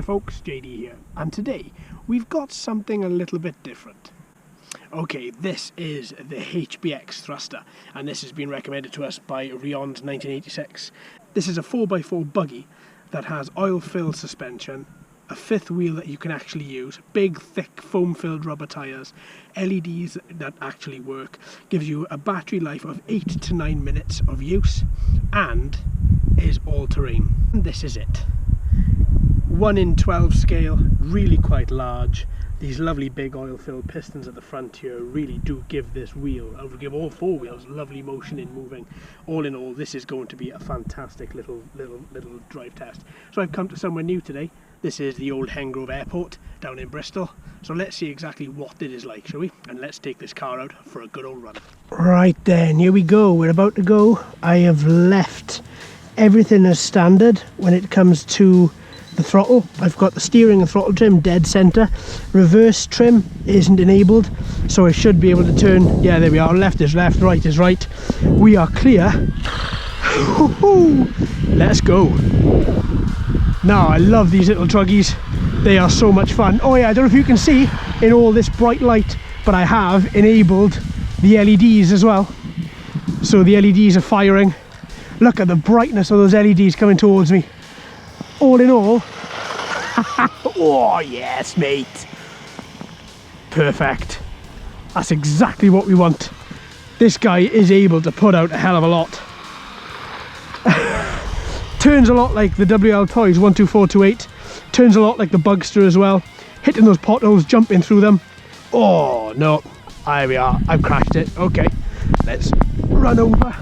Hiya folks, JD here, and today we've got something a little bit different. Okay, this is the HBX thruster, and this has been recommended to us by Rion 1986. This is a 4x4 buggy that has oil-filled suspension, a fifth wheel that you can actually use, big, thick, foam-filled rubber tyres, LEDs that actually work, gives you a battery life of 8 to 9 minutes of use, and is all-terrain. And this is it. 1 in 12 scale, really quite large. These lovely big oil-filled pistons at the front here really do give this wheel, I would give all four wheels, lovely motion in moving. All in all, this is going to be a fantastic little drive test. So I've come to somewhere new today. This is the old Hengrove Airport down in Bristol. So let's see exactly what it is like, shall we? And let's take this car out for a good old run. Right then, here we go. We're about to go. I have left everything as standard when it comes to the throttle. I've got the steering and throttle trim dead center. Reverse trim isn't enabled, so I should be able to turn. Yeah, there we are. Left is left, right is right. We are clear. Let's go. Now, I love these little truggies. They are so much fun. Oh yeah, I don't know if you can see in all this bright light, but I have enabled the LEDs as well. So the LEDs are firing. Look at the brightness of those LEDs coming towards me. All in all, oh yes mate, perfect. That's exactly what we want. This guy is able to put out a hell of a lot. Turns a lot like the WL Toys 12428, turns a lot like the Bugster as well, hitting those potholes, jumping through them. Oh no, there we are, I've crashed it. Okay, let's run over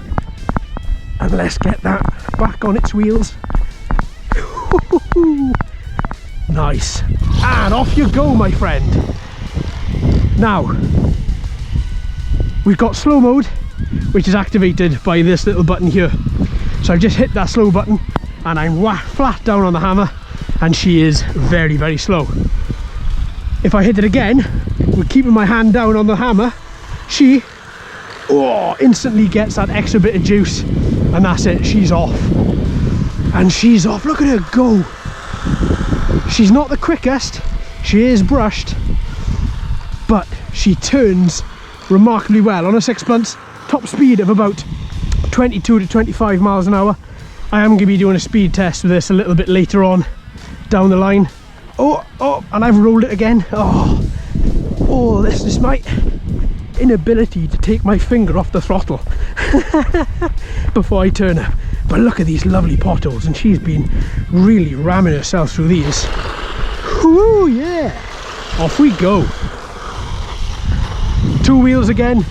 and let's get that back on its wheels. Nice, and off you go, my friend. Now we've got slow mode, which is activated by this little button here. So I've just hit that slow button and I'm flat down on the hammer, and she is very, very slow. If I hit it again with keeping my hand down on the hammer, she instantly gets that extra bit of juice, and that's it, she's off. And she's off, look at her go. She's not the quickest, she is brushed, but she turns remarkably well. On a 6 months, top speed of about 22 to 25 miles an hour. I am going to be doing a speed test with this a little bit later on down the line. Oh, and I've rolled it again. Oh, this is my inability to take my finger off the throttle before I turn her. But look at these lovely potholes, and she's been really ramming herself through these. Whoo, yeah! Off we go. 2 wheels again.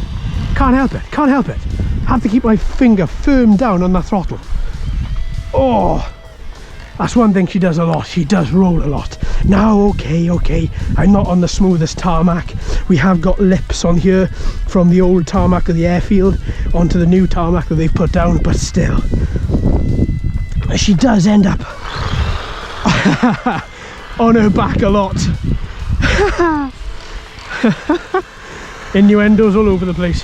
Can't help it, can't help it. Have to keep my finger firm down on the throttle. Oh, that's one thing she does a lot. She does roll a lot. Now, okay, I'm not on the smoothest tarmac. We have got lips on here from the old tarmac of the airfield onto the new tarmac that they've put down, but still, she does end up on her back a lot. Innuendos all over the place.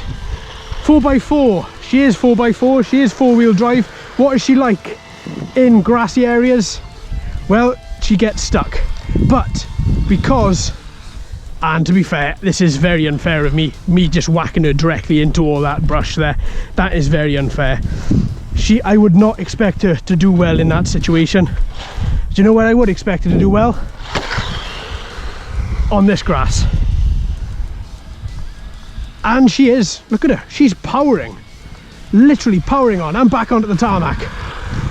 4x4, she is 4x4, she is 4-wheel drive. What is she like in grassy areas? Well, she gets stuck, but because, and to be fair, this is very unfair of me just whacking her directly into all that brush there. That is very unfair. I would not expect her to do well in that situation. Do you know where I would expect her to do well? On this grass. And she is, look at her, she's powering, literally powering on. I'm back onto the tarmac.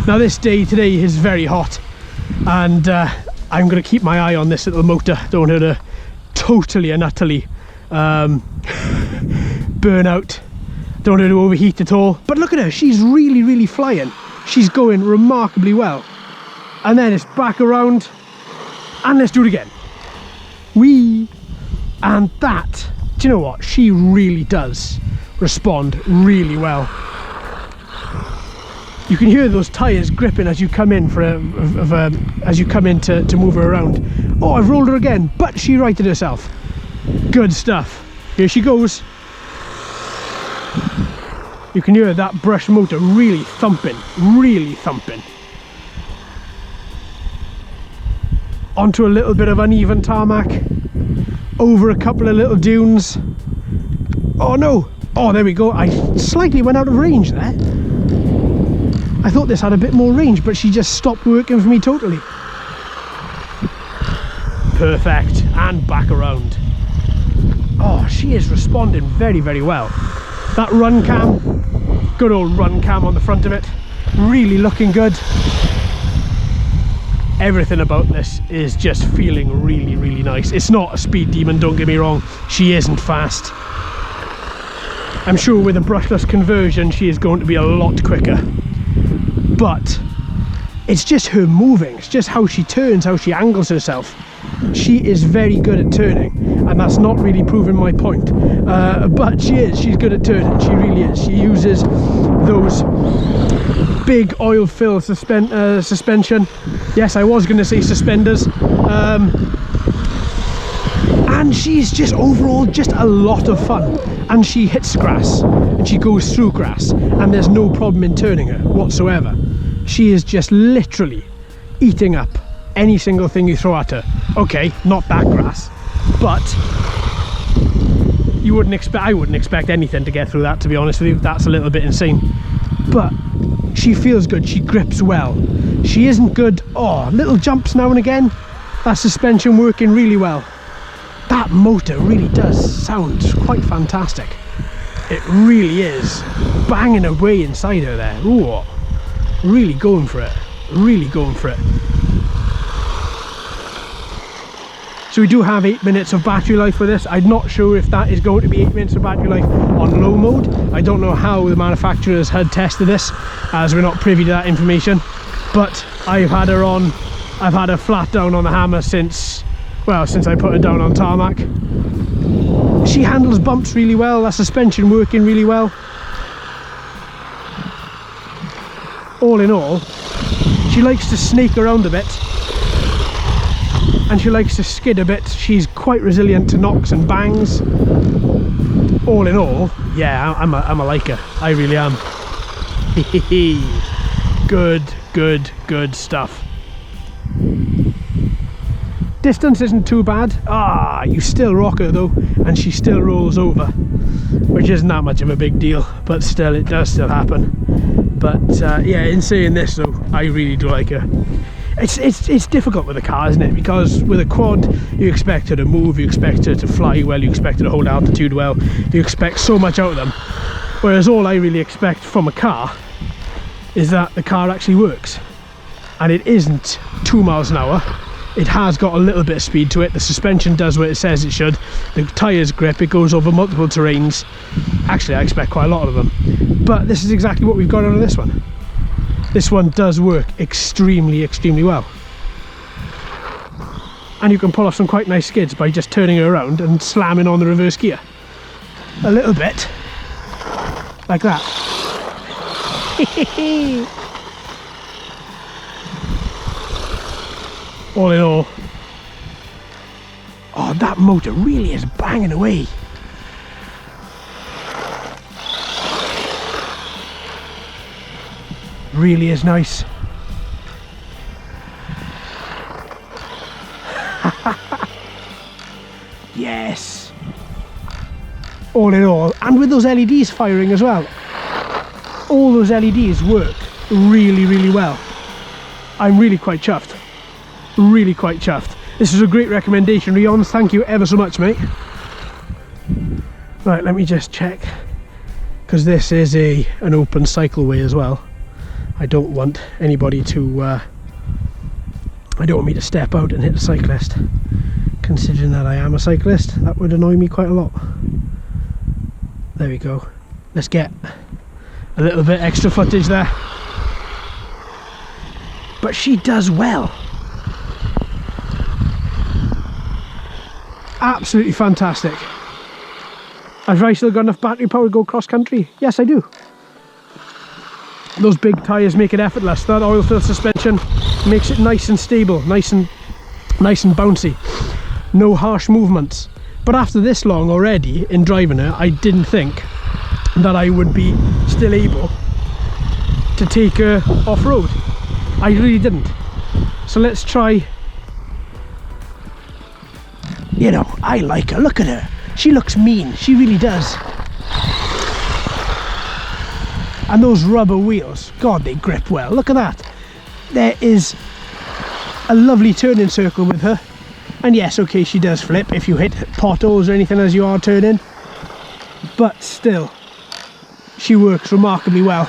Now this day today is very hot, and I'm going to keep my eye on this little motor. Don't want her to totally and utterly burn out. Don't want her to overheat at all. But look at her, she's really flying. She's going remarkably well. And then it's back around, and let's do it again. Whee! And that, do you know what? She really does respond really well. You can hear those tyres gripping as you come in as you come in to move her around. Oh, I've rolled her again, but she righted herself. Good stuff. Here she goes. You can hear that brush motor really thumping, really thumping. onto a little bit of uneven tarmac, over a couple of little dunes. Oh no! Oh, there we go. I slightly went out of range there. I thought this had a bit more range, but she just stopped working for me totally. Perfect. And back around. Oh, she is responding very, very well. That run cam, good old run cam on the front of it, really looking good. Everything about this is just feeling really, really nice. It's not a speed demon, don't get me wrong. She isn't fast. I'm sure with a brushless conversion she is going to be a lot quicker. But it's just her moving, it's just how she turns, how she angles herself. She is very good at turning, and that's not really proving my point. But she's good at turning, she really is. She uses those big oil fill suspension. Yes, I was going to say suspenders. And she's just overall just a lot of fun. And she hits grass, and she goes through grass, and there's no problem in turning her whatsoever. She is just literally eating up any single thing you throw at her. Okay, not that grass, but I wouldn't expect anything to get through that, to be honest with you. That's a little bit insane. But she feels good, she grips well. She isn't good, little jumps now and again. That suspension working really well. That motor really does sound quite fantastic. It really is banging away inside her there. Ooh, really going for it, really going for it. So we do have 8 minutes of battery life for this. I'm not sure if that is going to be 8 minutes of battery life on low mode. I don't know how the manufacturers had tested this, as we're not privy to that information. But I've had her flat down on the hammer since I put her down on tarmac. She handles bumps really well, that suspension working really well. All in all, she likes to snake around a bit, and she likes to skid a bit. She's quite resilient to knocks and bangs. All in all, yeah, I'm a liker. I really am. Good stuff. Distance isn't too bad. You still rock her though, and she still rolls over, which isn't that much of a big deal, but still, it does still happen. But yeah, in saying this though, I really do like her. It's difficult with a car, isn't it? Because with a quad, you expect her to move, you expect her to fly well, you expect her to hold altitude well, you expect so much out of them. Whereas all I really expect from a car is that the car actually works. And it isn't 2 miles an hour. It has got a little bit of speed to it. The suspension does what it says it should. The tyres grip, it goes over multiple terrains. Actually, I expect quite a lot of them. But this is exactly what we've got out of this one. This one does work extremely well. And you can pull off some quite nice skids by just turning her around and slamming on the reverse gear. A little bit. Like that. All in all, that motor really is banging away. Really is nice. Yes. All in all, and with those LEDs firing as well, all those LEDs work really well. I'm really quite chuffed. Really quite chuffed. This is a great recommendation, Rions. Thank you ever so much, mate. Right, let me just check, because this is an open cycleway as well. I don't want anybody to I don't want me to step out and hit a cyclist. Considering that I am a cyclist, that would annoy me quite a lot. There we go. Let's get a little bit extra footage there. But she does well. Absolutely fantastic. Have I still got enough battery power to go cross country? Yes, I do. Those big tyres make it effortless. That oil filled suspension makes it nice and stable, nice and bouncy. No harsh movements. But after this long already in driving her, I didn't think that I would be still able to take her off-road. I really didn't. So let's try you know, I like her. Look at her. She looks mean. She really does. And those rubber wheels, God, they grip well. Look at that. There is a lovely turning circle with her. And yes, okay, she does flip if you hit potholes or anything as you are turning. But still, she works remarkably well.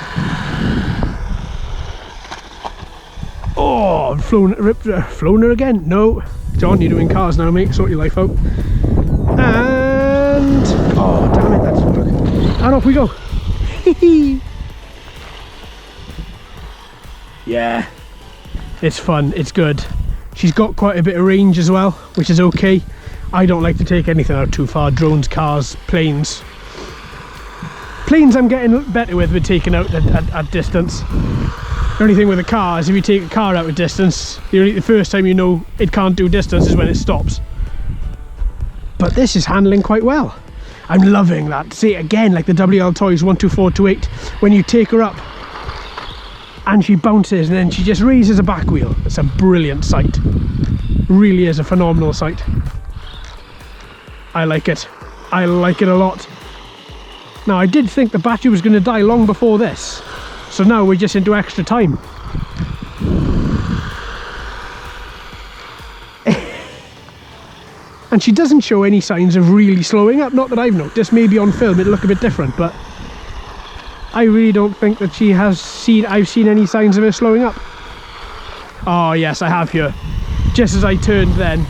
Oh, I've flown her again. No, John, you're doing cars now, mate. Sort your life out. And oh, damn it, that didn't work. And off we go. Yeah, it's fun. It's good. She's got quite a bit of range as well, which is okay. I don't like to take anything out too far. Drones, cars, planes. Planes I'm getting better with taking out at distance. The only thing with a car is if you take a car out at distance, the first time you know it can't do distance is when it stops. But this is handling quite well. I'm loving that. See, again, like the WL Toys 12428, when you take her up and she bounces and then she just raises a back wheel. It's a brilliant sight. Really is a phenomenal sight. I like it. I like it a lot. Now, I did think the battery was going to die long before this, so now we're just into extra time. And she doesn't show any signs of really slowing up, not that I've noticed. Maybe on film it'll look a bit different, but I really don't think that I've seen any signs of her slowing up. Oh yes, I have here. Just as I turned then,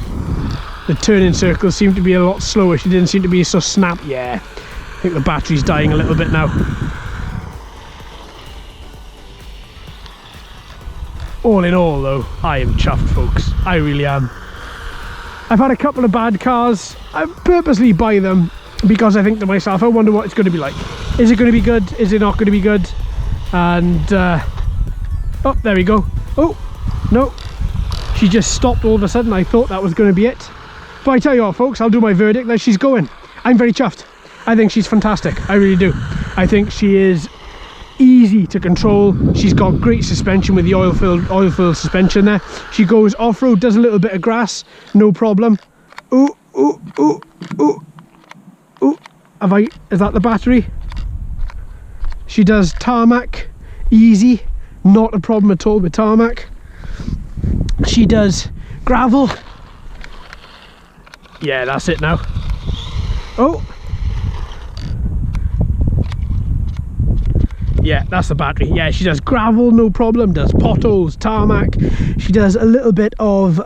the turning circles seemed to be a lot slower. She didn't seem to be so snap. Yeah, I think the battery's dying a little bit now. All in all though, I am chuffed, folks. I really am. I've had a couple of bad cars. I purposely buy them because I think to myself, I wonder what it's going to be like. Is it going to be good? Is it not going to be good? And oh, there we go. Oh no, she just stopped all of a sudden. I thought that was going to be it, but I tell you what, folks, I'll do my verdict. There she's going. I'm very chuffed. I think she's fantastic. I really do. I think she is easy to control. She's got great suspension with the oil-filled suspension there. She goes off-road, does a little bit of grass, no problem. Ooh, ooh, ooh, ooh, ooh. Is that the battery? She does tarmac, easy, not a problem at all with tarmac. She does gravel. Yeah, that's it now. Oh. Yeah, that's the battery. Yeah, she does gravel, no problem. Does potholes, tarmac. She does a little bit of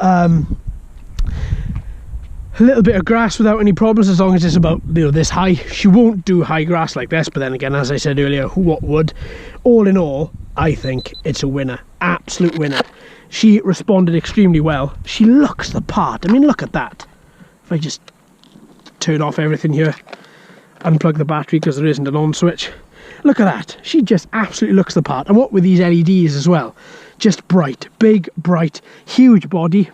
grass without any problems, as long as it's about, you know, this high. She won't do high grass like this, but then again, as I said earlier, what would? All in all, I think it's a winner. Absolute winner. She responded extremely well. She looks the part. I mean, look at that. If I just turn off everything here, unplug the battery because there isn't an on switch. Look at that. She just absolutely looks the part. And what with these LEDs as well. Just bright. Big, bright, huge body.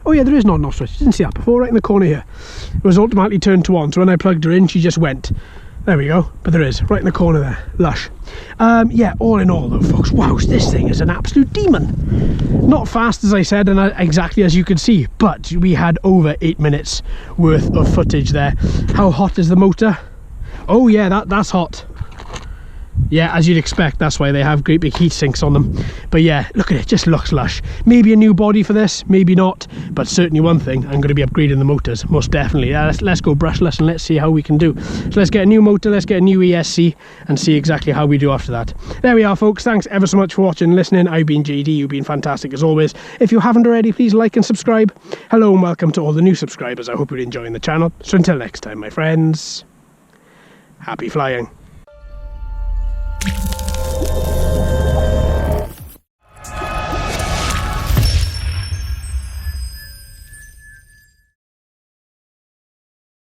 Oh yeah, there is no on-off switch. Didn't see that before, right in the corner here. It was automatically turned to on, so when I plugged her in, she just went. There we go. But there is, right in the corner there. Lush. Yeah, all in all though, folks, wow, this thing is an absolute demon. Not fast, as I said, and exactly as you could see, but we had over 8 minutes worth of footage there. How hot is the motor? Oh yeah, that's hot. Yeah, as you'd expect, that's why they have great big heat sinks on them. But yeah, look at it, just looks lush. Maybe a new body for this, maybe not, but certainly one thing, I'm going to be upgrading the motors, most definitely. Let's go brushless and let's see how we can do. So let's get a new motor, let's get a new ESC and see exactly how we do after that. There we are, folks. Thanks ever so much for watching and listening. I've been JD, you've been fantastic as always. If you haven't already, please like and subscribe. Hello and welcome to all the new subscribers. I hope you're enjoying the channel. So until next time, my friends, happy flying.